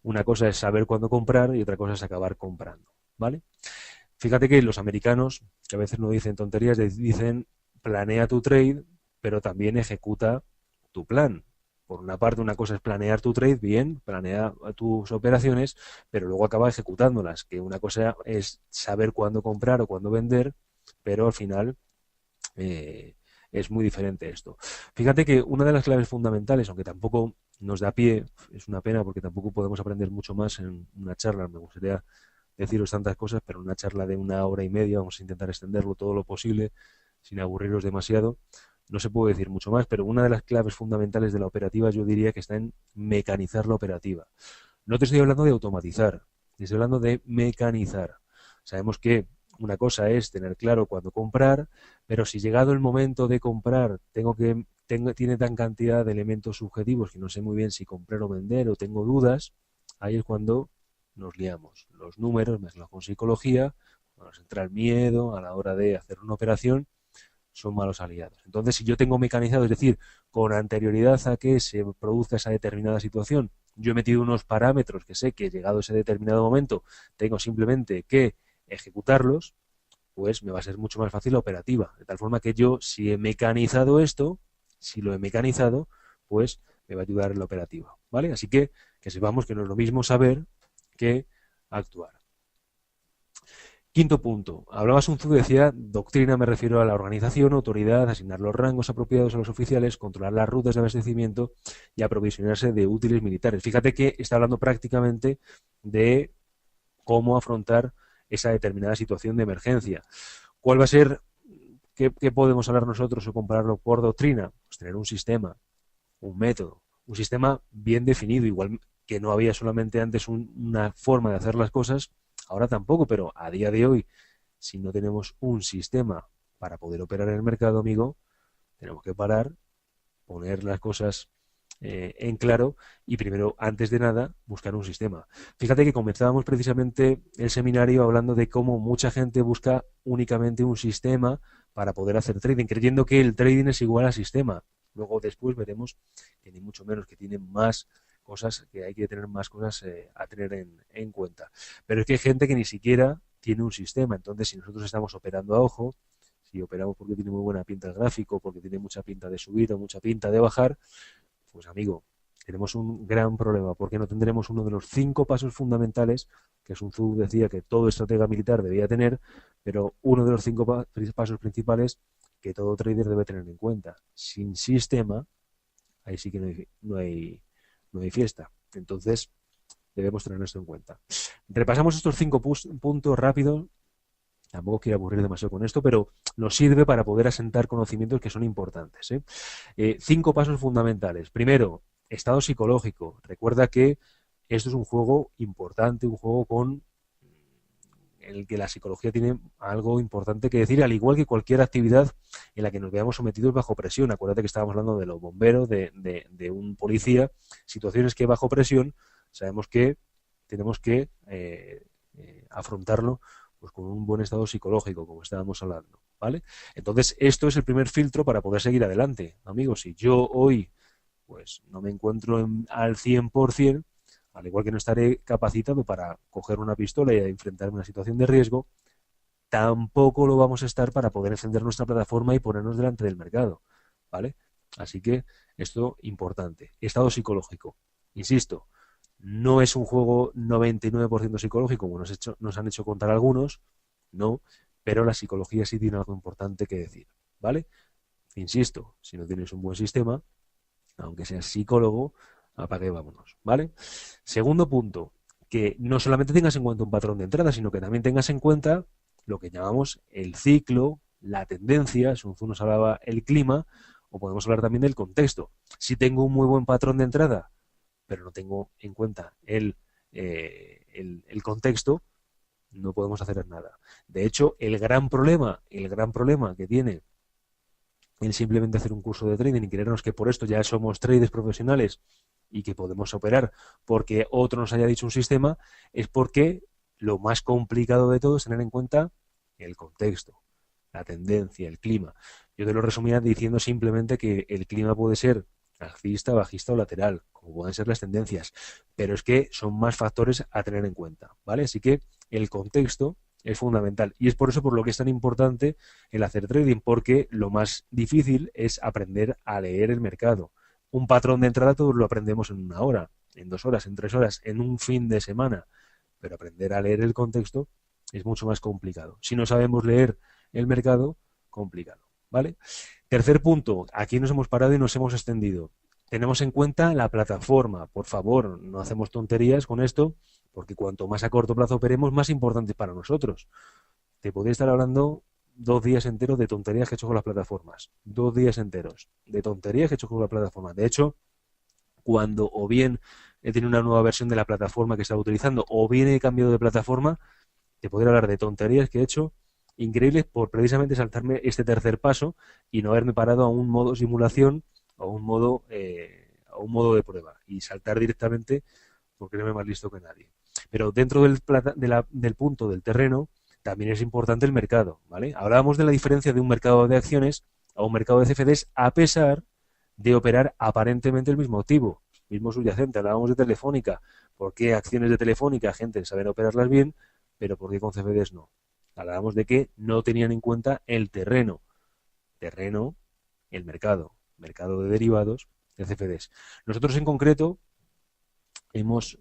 Una cosa es saber cuándo comprar y otra cosa es acabar comprando, ¿vale? Fíjate que los americanos, que a veces no dicen tonterías, dicen planea tu trade, pero también ejecuta tu plan. Por una parte, una cosa es planear tu trade, bien, planea tus operaciones, pero luego acaba ejecutándolas, que una cosa es saber cuándo comprar o cuándo vender, pero al final es muy diferente esto. Fíjate que una de las claves fundamentales, aunque tampoco nos da pie, es una pena porque tampoco podemos aprender mucho más en una charla, me gustaría deciros tantas cosas, pero en una charla de 1 hora y media vamos a intentar extenderlo todo lo posible sin aburriros demasiado. No se puede decir mucho más, pero una de las claves fundamentales de la operativa yo diría que está en mecanizar la operativa. No te estoy hablando de automatizar, te estoy hablando de mecanizar. Sabemos que una cosa es tener claro cuándo comprar, pero si llegado el momento de comprar tiene tan cantidad de elementos subjetivos que no sé muy bien si comprar o vender o tengo dudas, ahí es cuando nos liamos. Los números mezclados con psicología, nos entra el miedo a la hora de hacer una operación, son malos aliados. Entonces, si yo tengo mecanizado, es decir, con anterioridad a que se produzca esa determinada situación, yo he metido unos parámetros que sé que llegado ese determinado momento tengo simplemente que ejecutarlos, pues me va a ser mucho más fácil la operativa. De tal forma que yo, si he mecanizado esto, si lo he mecanizado, pues me va a ayudar en la operativa, ¿vale? Así que sepamos que no es lo mismo saber que actuar. Quinto punto. Hablaba Sun Tzu, decía, doctrina me refiero a la organización, autoridad, asignar los rangos apropiados a los oficiales, controlar las rutas de abastecimiento y aprovisionarse de útiles militares. Fíjate que está hablando prácticamente de cómo afrontar esa determinada situación de emergencia. ¿Cuál va a ser, qué podemos hablar nosotros o compararlo por doctrina? Pues tener un sistema, un método, un sistema bien definido, igual que no había solamente antes una forma de hacer las cosas, ahora tampoco, pero a día de hoy, si no tenemos un sistema para poder operar en el mercado, amigo, tenemos que parar, poner las cosas en claro y primero, antes de nada, buscar un sistema. Fíjate que comenzábamos precisamente el seminario hablando de cómo mucha gente busca únicamente un sistema para poder hacer trading, creyendo que el trading es igual al sistema. Luego después veremos que ni mucho menos, que tiene más cosas, que hay que tener más cosas a tener en cuenta. Pero es que hay gente que ni siquiera tiene un sistema. Entonces, si nosotros estamos operando a ojo, si operamos porque tiene muy buena pinta el gráfico, porque tiene mucha pinta de subir o mucha pinta de bajar, pues amigo, tenemos un gran problema, porque no tendremos uno de los 5 pasos fundamentales que Sun Tzu decía que todo estratega militar debía tener, pero uno de los 5 pasos principales que todo trader debe tener en cuenta. Sin sistema, ahí sí que no hay fiesta. Entonces, debemos tener esto en cuenta. Repasamos estos 5 puntos rápidos. Tampoco quiero aburrir demasiado con esto, pero nos sirve para poder asentar conocimientos que son importantes. 5 pasos fundamentales. Primero, estado psicológico. Recuerda que esto es un juego importante, un juego en el que la psicología tiene algo importante que decir, al igual que cualquier actividad en la que nos veamos sometidos bajo presión. Acuérdate que estábamos hablando de los bomberos, de un policía, situaciones que bajo presión sabemos que tenemos que afrontarlo pues con un buen estado psicológico, como estábamos hablando, ¿vale? Entonces, esto es el primer filtro para poder seguir adelante. Amigos, si yo hoy pues no me encuentro al 100%, al igual que no estaré capacitado para coger una pistola y enfrentarme a una situación de riesgo, tampoco lo vamos a estar para poder encender nuestra plataforma y ponernos delante del mercado, ¿vale? Así que esto importante. Estado psicológico. Insisto, no es un juego 99% psicológico, como nos han hecho contar algunos, no, pero la psicología sí tiene algo importante que decir, ¿vale? Insisto, si no tienes un buen sistema, aunque seas psicólogo, apague y vámonos, ¿vale? Segundo punto, que no solamente tengas en cuenta un patrón de entrada, sino que también tengas en cuenta lo que llamamos el ciclo, la tendencia, Sun Tzu nos hablaba el clima, o podemos hablar también del contexto. Si tengo un muy buen patrón de entrada, pero no tengo en cuenta el contexto, no podemos hacer nada. De hecho, el gran problema que tiene el simplemente hacer un curso de trading y creernos que por esto ya somos traders profesionales y que podemos operar porque otro nos haya dicho un sistema, es porque lo más complicado de todo es tener en cuenta el contexto, la tendencia, el clima. Yo te lo resumía diciendo simplemente que el clima puede ser alcista, bajista o lateral, como pueden ser las tendencias, pero es que son más factores a tener en cuenta, ¿vale? Así que el contexto es fundamental y es por eso por lo que es tan importante el hacer trading, porque lo más difícil es aprender a leer el mercado. Un patrón de entrada todos lo aprendemos en 1 hora, en 2 horas, en 3 horas, en un fin de semana, pero aprender a leer el contexto es mucho más complicado. Si no sabemos leer el mercado, complicado, ¿vale? Tercer punto, aquí nos hemos parado y nos hemos extendido. Tenemos en cuenta la plataforma. Por favor, no hacemos tonterías con esto, porque cuanto más a corto plazo operemos, más importante para nosotros. Te podría estar hablando 2 días enteros de tonterías que he hecho con las plataformas. 2 días enteros de tonterías que he hecho con la plataforma. De hecho, cuando o bien he tenido una nueva versión de la plataforma que estaba utilizando, o bien he cambiado de plataforma, te podría hablar de tonterías que he hecho increíbles por precisamente saltarme este tercer paso y no haberme parado a un modo simulación o a un modo de prueba y saltar directamente porque no me más listo que nadie. Pero dentro del punto del terreno también es importante el mercado, ¿vale? Hablábamos de la diferencia de un mercado de acciones a un mercado de CFDs a pesar de operar aparentemente el mismo activo, mismo subyacente. Hablábamos de Telefónica. ¿Por qué acciones de Telefónica, gente, saben operarlas bien, pero por qué con CFDs no? Hablábamos de que no tenían en cuenta el terreno, el mercado de derivados de CFDs. Nosotros en concreto hemos,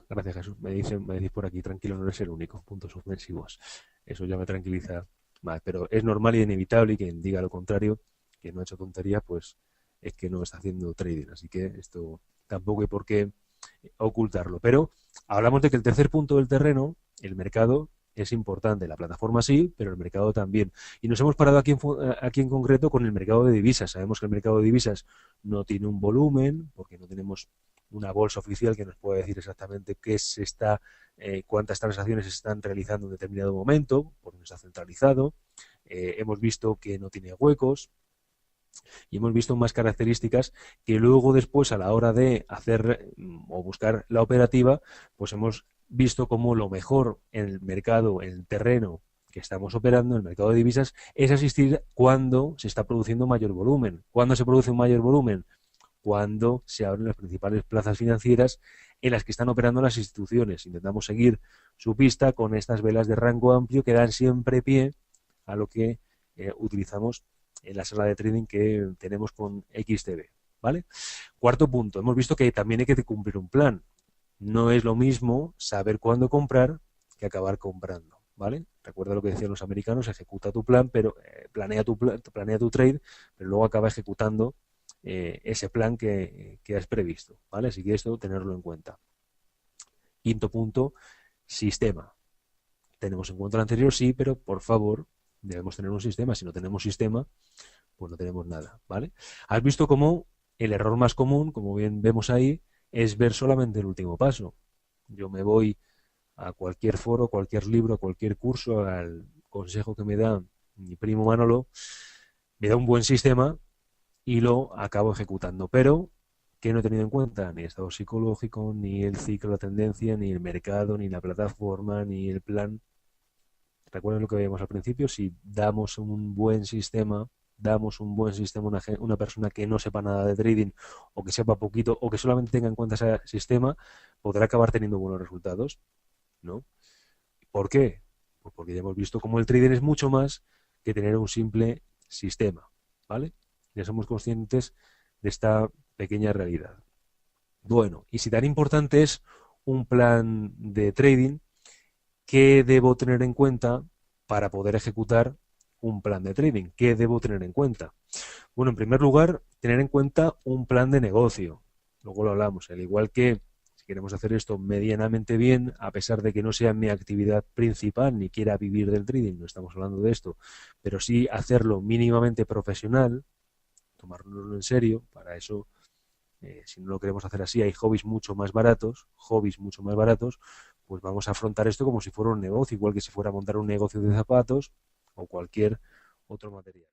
gracias Jesús, me decís por aquí, tranquilo, no eres el único, puntos suspensivos. Eso ya me tranquiliza más, pero es normal y inevitable y quien diga lo contrario, que no ha hecho tonterías, pues es que no está haciendo trading, así que esto tampoco hay por qué ocultarlo. Pero hablamos de que el tercer punto del terreno, el mercado, es importante. La plataforma sí, pero el mercado también. Y nos hemos parado aquí en concreto con el mercado de divisas. Sabemos que el mercado de divisas no tiene un volumen, porque no tenemos una bolsa oficial que nos pueda decir exactamente cuántas transacciones se están realizando en determinado momento, porque no está centralizado. Hemos visto que no tiene huecos, y hemos visto más características que luego después a la hora de hacer o buscar la operativa, pues hemos visto como lo mejor en el mercado, en el terreno que estamos operando, en el mercado de divisas, es asistir cuando se está produciendo mayor volumen. ¿Cuándo se produce un mayor volumen? Cuando se abren las principales plazas financieras en las que están operando las instituciones. Intentamos seguir su pista con estas velas de rango amplio que dan siempre pie a lo que utilizamos en la sala de trading que tenemos con XTB, ¿vale? Cuarto punto, hemos visto que también hay que cumplir un plan. No es lo mismo saber cuándo comprar que acabar comprando, ¿vale? Recuerda lo que decían los americanos, ejecuta tu plan, pero planea tu trade, pero luego acaba ejecutando ese plan que has previsto, ¿vale? Así que esto tenerlo en cuenta. Quinto punto, sistema. ¿Tenemos en cuenta lo anterior? Sí, pero por favor, debemos tener un sistema. Si no tenemos sistema, pues no tenemos nada, ¿vale? Has visto cómo el error más común, como bien vemos ahí, es ver solamente el último paso. Yo me voy a cualquier foro, cualquier libro, cualquier curso, al consejo que me da mi primo Manolo, me da un buen sistema y lo acabo ejecutando. Pero, ¿qué no he tenido en cuenta? Ni el estado psicológico, ni el ciclo, la tendencia, ni el mercado, ni la plataforma, ni el plan. Recuerden lo que veíamos al principio, si damos un buen sistema a una persona que no sepa nada de trading o que sepa poquito o que solamente tenga en cuenta ese sistema, podrá acabar teniendo buenos resultados, ¿no? ¿Por qué? Pues porque ya hemos visto cómo el trading es mucho más que tener un simple sistema, ¿vale? Ya somos conscientes de esta pequeña realidad. Bueno, y si tan importante es un plan de trading, ¿qué debo tener en cuenta para poder ejecutar un plan de trading? ¿Qué debo tener en cuenta? Bueno, en primer lugar, tener en cuenta un plan de negocio. Luego lo hablamos. Al igual que si queremos hacer esto medianamente bien, a pesar de que no sea mi actividad principal ni quiera vivir del trading, no estamos hablando de esto, pero sí hacerlo mínimamente profesional, tomárnoslo en serio, para eso si no lo queremos hacer así, hay hobbies mucho más baratos, pues vamos a afrontar esto como si fuera un negocio, igual que si fuera a montar un negocio de zapatos o cualquier otro material.